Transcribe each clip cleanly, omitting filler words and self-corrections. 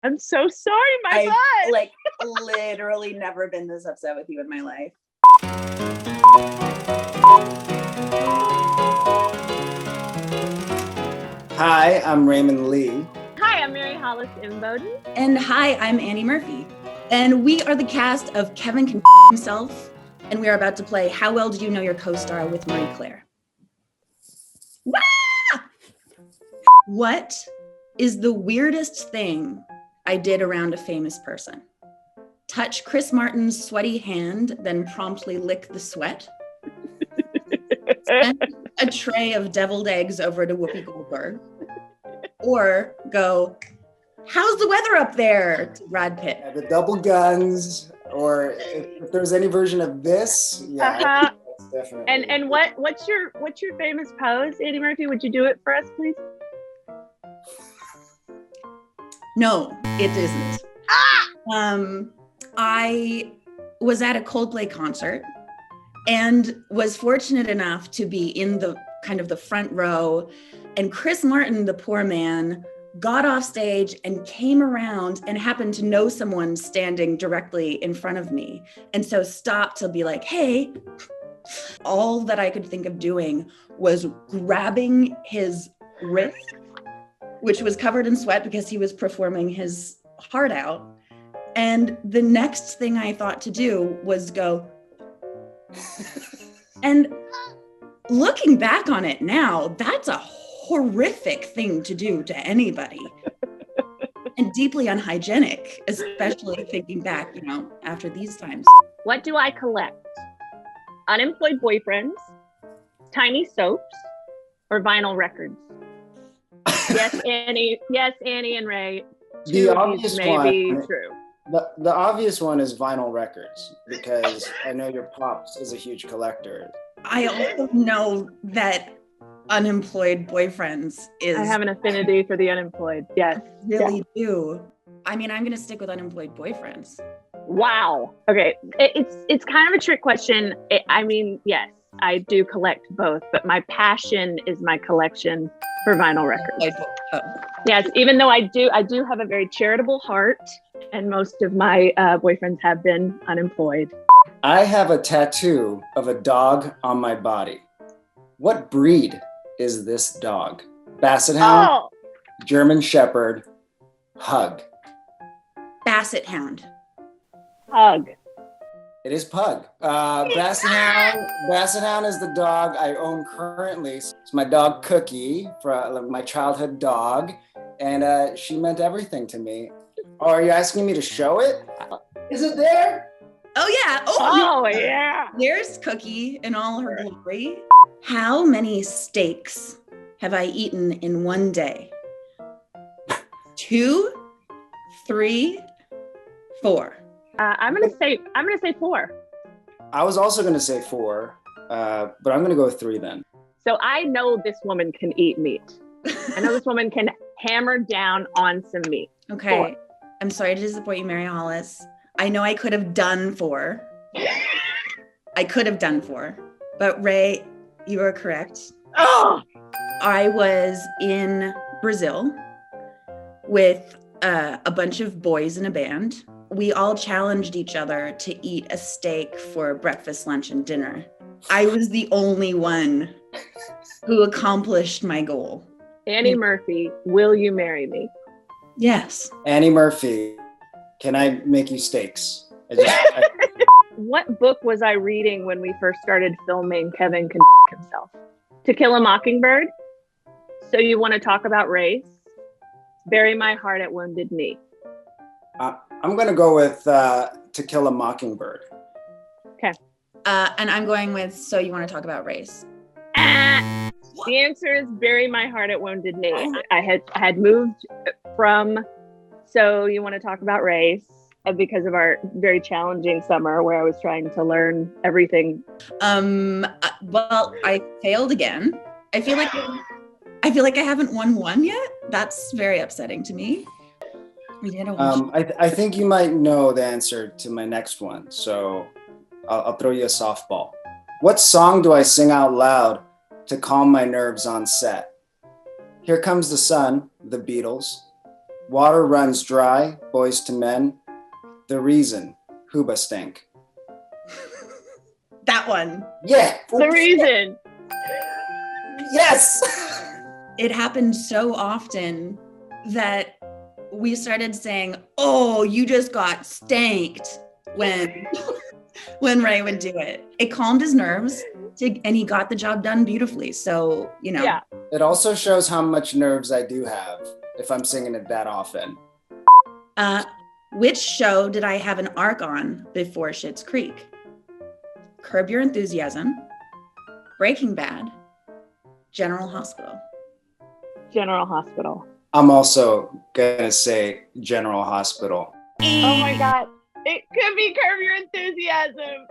I'm so sorry, my I've butt. literally never been this upset with you in my life. Hi, I'm Raymond Lee. Hi, I'm Hollis Inboden. And hi, I'm Annie Murphy. And we are the cast of Kevin Can Himself. And we are about to play How Well Did You Know Your Co-Star with Marie Claire. Wah! What is the weirdest thing I did around a famous person? Touch Chris Martin's sweaty hand, then promptly lick the sweat? Send a tray of deviled eggs over to Whoopi Goldberg? Or go, how's the weather up there, to Brad Pitt? Yeah, the double guns, or if there's any version of this, yeah, definitely. And what's your famous pose, Annie Murphy? Would you do it for us, please? No, it isn't. I was at a Coldplay concert and was fortunate enough to be in the kind of the front row. And Chris Martin, the poor man, got off stage and came around and happened to know someone standing directly in front of me. And so stopped to be like, hey. All that I could think of doing was grabbing his wrist, which was covered in sweat because he was performing his heart out. And the next thing I thought to do was go. And looking back on it now, that's a horrific thing to do to anybody. And deeply unhygienic, especially thinking back, after these times. What do I collect? Unemployed boyfriends, tiny soaps, or vinyl records? Yes, Annie. Yes, Annie and Ray. The obvious may be one, true. The obvious one is vinyl records, because I know your pops is a huge collector. I also know that unemployed boyfriends is. I have an affinity for the unemployed. Yes. Really do. I mean, I'm going to stick with unemployed boyfriends. Wow. Okay. It's kind of a trick question. Yes, I do collect both, but my passion is my collection for vinyl records. Yes, even though I do have a very charitable heart, and most of my boyfriends have been unemployed. I have a tattoo of a dog on my body. What breed is this dog? Basset Hound, German Shepherd, Hug. Basset Hound. Hug. It is Pug. Basset Hound is the dog I own currently. It's my dog Cookie, my childhood dog, and she meant everything to me. Oh, are you asking me to show it? Is it there? Oh yeah. Oh yeah. There's Cookie in all her glory. How many steaks have I eaten in one day? 2, 3, 4. I'm gonna say 4. I was also gonna say 4, but I'm gonna go with 3 then. So I know this woman can eat meat. I know this woman can hammer down on some meat. Okay. 4. I'm sorry to disappoint you, Mary Hollis. I know I could have done 4. But Ray, you are correct. Oh! I was in Brazil with a bunch of boys in a band. We all challenged each other to eat a steak for breakfast, lunch, and dinner. I was the only one who accomplished my goal. Annie Murphy, will you marry me? Yes. Annie Murphy, can I make you steaks? What book was I reading when we first started filming Kevin Can Himself? To Kill a Mockingbird? So you want to talk about race? Bury My Heart at Wounded Knee. I'm going to go with To Kill a Mockingbird. Okay. And I'm going with So You Want to Talk About Race? The answer is Bury My Heart at Wounded Knee. I had moved from So You Want to Talk About Race because of our very challenging summer where I was trying to learn everything. Well, I failed again. I feel like I haven't won one yet. That's very upsetting to me. I think you might know the answer to my next one, so I'll throw you a softball. What song do I sing out loud to calm my nerves on set? Here Comes the Sun, the Beatles. Water runs dry, boys to men. The reason, Hooba stink. That one. Yeah. The reason. Yes. It happened so often that we started saying, "Oh, you just got stanked," when Ray would do it. It calmed his nerves, and he got the job done beautifully. So, Yeah. It also shows how much nerves I do have if I'm singing it that often. Which show did I have an arc on before Schitt's Creek? Curb Your Enthusiasm, Breaking Bad, General Hospital. General Hospital. I'm also gonna say General Hospital. Oh my God. It could be Curb Your Enthusiasm.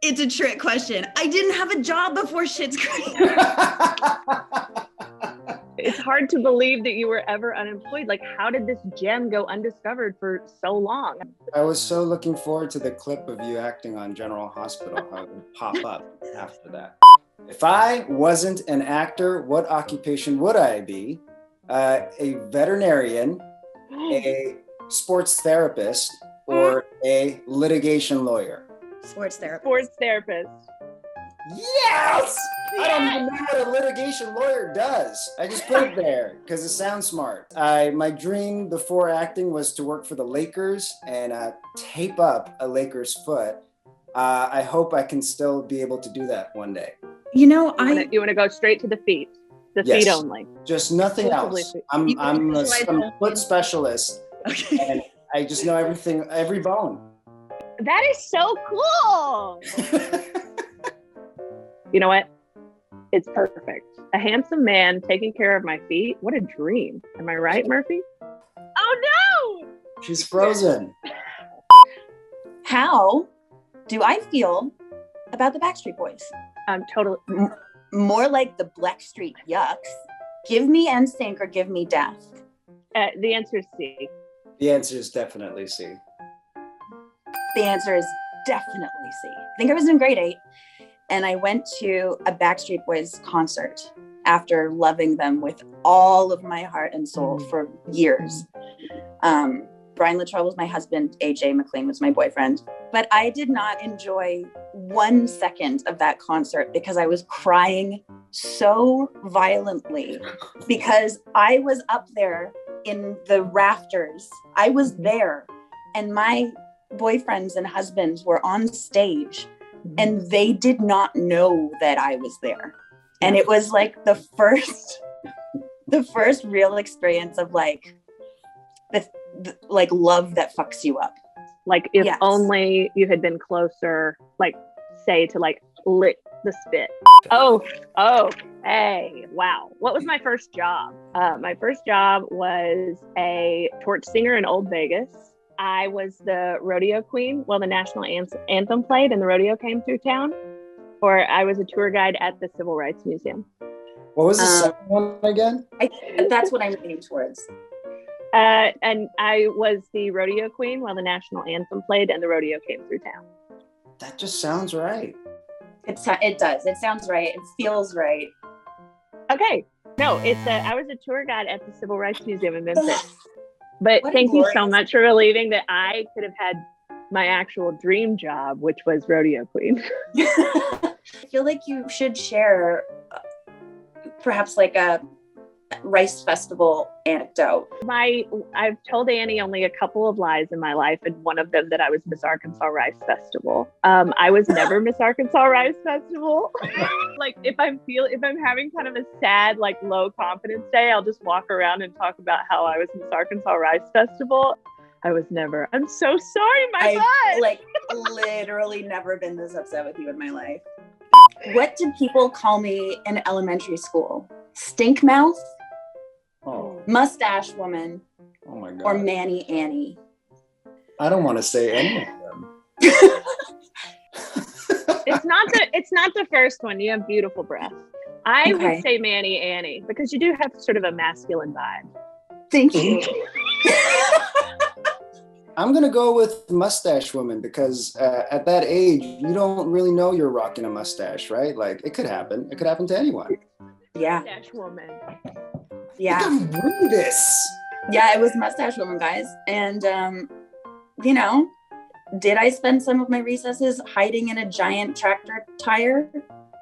It's a trick question. I didn't have a job before Schitt's Creek. It's hard to believe that you were ever unemployed. Like, how did this gem go undiscovered for so long? I was so looking forward to the clip of you acting on General Hospital, how it would pop up after that. If I wasn't an actor, what occupation would I be? A veterinarian, a sports therapist, or a litigation lawyer? Sports therapist. Sports therapist. Yes! I don't even know what a litigation lawyer does. I just put it there because it sounds smart. My dream before acting was to work for the Lakers and tape up a Laker's foot. I hope I can still be able to do that one day. You want to go straight to the feet. The Yes. feet only. Just nothing else. I'm a foot specialist. Okay. And I just know every bone. That is so cool. You know what? It's perfect. A handsome man taking care of my feet. What a dream. Am I right, Murphy? Oh no! She's frozen. How do I feel about the Backstreet Boys? Totally. More like the Blackstreet Yucks. Give me NSYNC or give me death. The answer is C. The answer is definitely C. The answer is definitely C. I think I was in grade 8 and I went to a Backstreet Boys concert after loving them with all of my heart and soul for years. Brian Luttrell was my husband. AJ McLean was my boyfriend. But I did not enjoy 1 second of that concert because I was crying so violently because I was up there in the rafters. I was there and my boyfriends and husbands were on stage and they did not know that I was there. And it was like the first real experience of like the love that fucks you up. Like if only you had been closer, like say to like lick the spit. Oh, hey, wow. What was my first job? My first job was a torch singer in Old Vegas. I was the rodeo queen while the national anthem played and the rodeo came through town. Or I was a tour guide at the Civil Rights Museum. What was the second one again? That's what I'm leaning towards. And I was the rodeo queen while the national anthem played and the rodeo came through town. That just sounds right. It does. It sounds right. It feels right. Okay. No, I was a tour guide at the Civil Rights Museum in Memphis. But What a thank you so glorious- much for believing that I could have had my actual dream job, which was rodeo queen. I feel like you should share perhaps like a Rice Festival anecdote. I've told Annie only a couple of lies in my life, and one of them that I was Miss Arkansas Rice Festival. I was never Miss Arkansas Rice Festival. Like if I'm having kind of a sad, like low confidence day, I'll just walk around and talk about how I was Miss Arkansas Rice Festival. I was never. I'm so sorry, my butt. I've like literally never been this upset with you in my life. What did people call me in elementary school? Stink mouth, mustache woman, Oh my God. or Manny Annie? I don't want to say any of them. It's not the first one. You have beautiful breath. I Okay. would say Manny Annie because you do have sort of a masculine vibe. Thank you. I'm going to go with mustache woman because at that age, you don't really know you're rocking a mustache, right? Like it could happen. It could happen to anyone. Yeah. Mustache woman. Yeah. I can do this. Yeah, it was Mustache Woman, guys. And, you know, did I spend some of my recesses hiding in a giant tractor tire?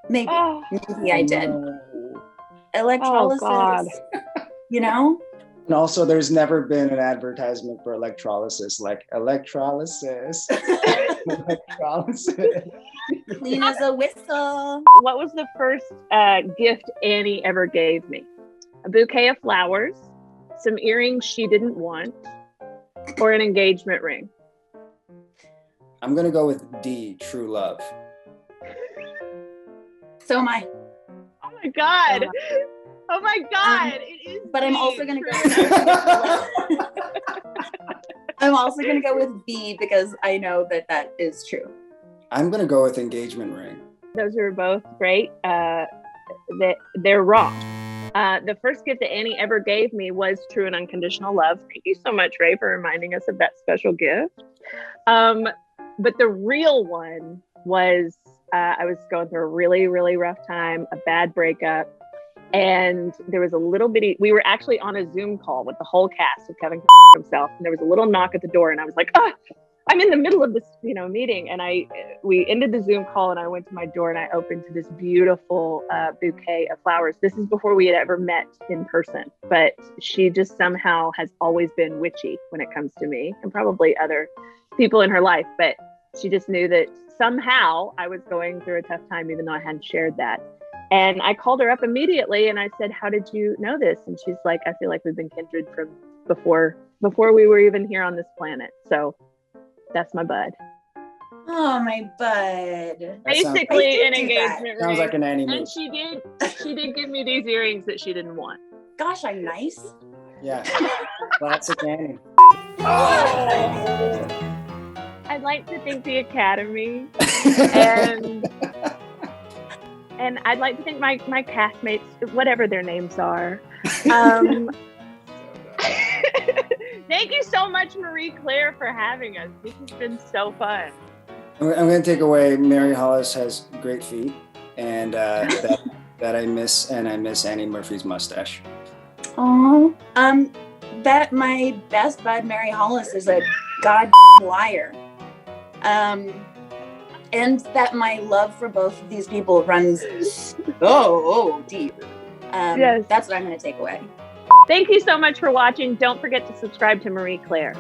Maybe. Oh. Maybe I did. Electrolysis, you know? And also, there's never been an advertisement for electrolysis, like electrolysis. Electrolysis. Clean as a whistle. What was the first gift Annie ever gave me? A bouquet of flowers, some earrings she didn't want, or an engagement ring? I'm going to go with D, true love. So am I. Oh my God. Oh my God. It is. But I'm also going to go. I'm also going to go with B because I know that that is true. I'm going to go with engagement ring. Those are both great. They're wrong. The first gift that Annie ever gave me was true and unconditional love. Thank you so much, Ray, for reminding us of that special gift. But the real one was I was going through a really, really rough time, a bad breakup. And there was a little bitty, we were actually on a Zoom call with the whole cast of Kevin himself. And there was a little knock at the door and I was like, I'm in the middle of this, meeting. And we ended the Zoom call and I went to my door and I opened to this beautiful bouquet of flowers. This is before we had ever met in person, but she just somehow has always been witchy when it comes to me and probably other people in her life. But she just knew that somehow I was going through a tough time, even though I hadn't shared that. And I called her up immediately and I said, how did you know this? And she's like, I feel like we've been kindred from before we were even here on this planet. So that's my bud. Oh, my bud. Basically an engagement ring. Sounds like an Annie move. And she did give me these earrings that she didn't want. Gosh, I'm nice. Yeah. Classic Annie. Oh. I'd like to thank the Academy and I'd like to thank my castmates, whatever their names are. Thank you so much, Marie Claire, for having us. This has been so fun. I'm going to take away Mary Hollis has great feet, and that I miss, and I miss Annie Murphy's mustache. Oh, that my best bud, Mary Hollis, is a god liar. And that my love for both of these people runs deep. Yes. That's what I'm going to take away. Thank you so much for watching. Don't forget to subscribe to Marie Claire.